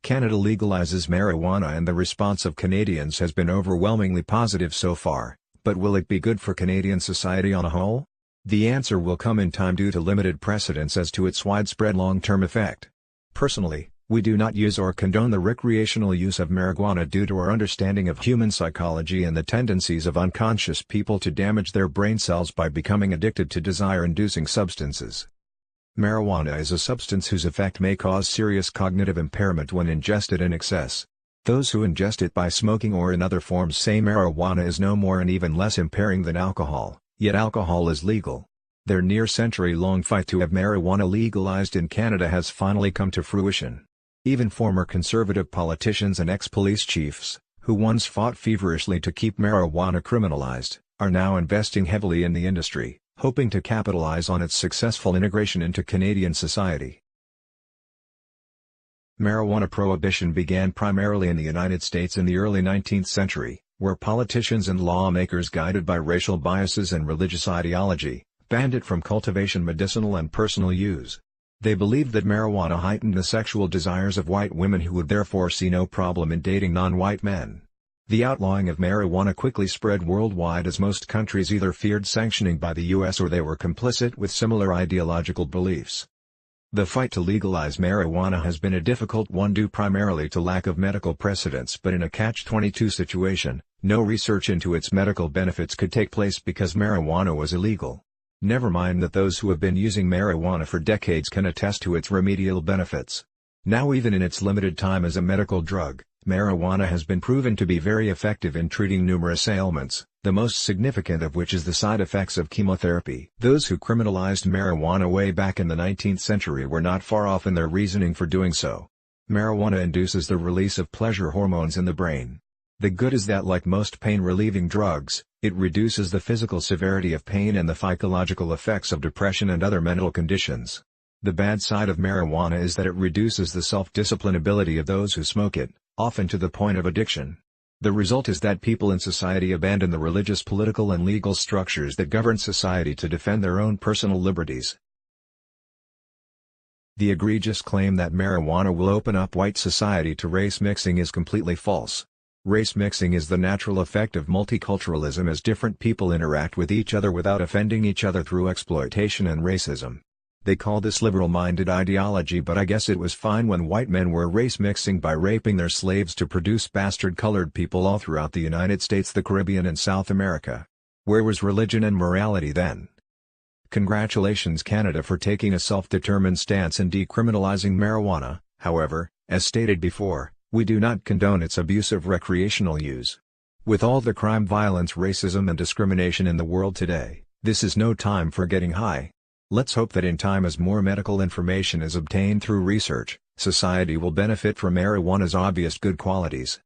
Canada legalizes marijuana and the response of Canadians has been overwhelmingly positive so far, but will it be good for Canadian society on a whole? The answer will come in time due to limited precedents as to its widespread long-term effect. Personally, we do not use or condone the recreational use of marijuana due to our understanding of human psychology and the tendencies of unconscious people to damage their brain cells by becoming addicted to desire-inducing substances. Marijuana is a substance whose effect may cause serious cognitive impairment when ingested in excess. Those who ingest it by smoking or in other forms say marijuana is no more and even less impairing than alcohol, yet alcohol is legal. Their near-century-long fight to have marijuana legalized in Canada has finally come to fruition. Even former Conservative politicians and ex-police chiefs, who once fought feverishly to keep marijuana criminalized, are now investing heavily in the industry, hoping to capitalize on its successful integration into Canadian society. Marijuana prohibition began primarily in the United States in the early 19th century, where politicians and lawmakers guided by racial biases and religious ideology, banned it from cultivation, medicinal and personal use. They believed that marijuana heightened the sexual desires of white women who would therefore see no problem in dating non-white men. The outlawing of marijuana quickly spread worldwide as most countries either feared sanctioning by the U.S. or they were complicit with similar ideological beliefs. The fight to legalize marijuana has been a difficult one due primarily to lack of medical precedents, but in a catch-22 situation, no research into its medical benefits could take place because marijuana was illegal. Never mind that those who have been using marijuana for decades can attest to its remedial benefits. Now, even in its limited time as a medical drug, marijuana has been proven to be very effective in treating numerous ailments, the most significant of which is the side effects of chemotherapy. Those who criminalized marijuana way back in the 19th century were not far off in their reasoning for doing so. Marijuana induces the release of pleasure hormones in the brain. The good is that, like most pain-relieving drugs, it reduces the physical severity of pain and the psychological effects of depression and other mental conditions. The bad side of marijuana is that it reduces the self-discipline ability of those who smoke it, often to the point of addiction. The result is that people in society abandon the religious, political and legal structures that govern society to defend their own personal liberties. The egregious claim that marijuana will open up white society to race mixing is completely false. Race mixing is the natural effect of multiculturalism as different people interact with each other without offending each other through exploitation and racism. They call this liberal-minded ideology, but I guess it was fine when white men were race mixing by raping their slaves to produce bastard colored people all throughout the United States, the Caribbean and South America. Where was religion and morality then? Congratulations Canada for taking a self-determined stance in decriminalizing marijuana. However, as stated before, we do not condone its abusive recreational use. With all the crime, violence, racism and discrimination in the world today, this is no time for getting high. Let's hope that in time, as more medical information is obtained through research, society will benefit from marijuana's obvious good qualities.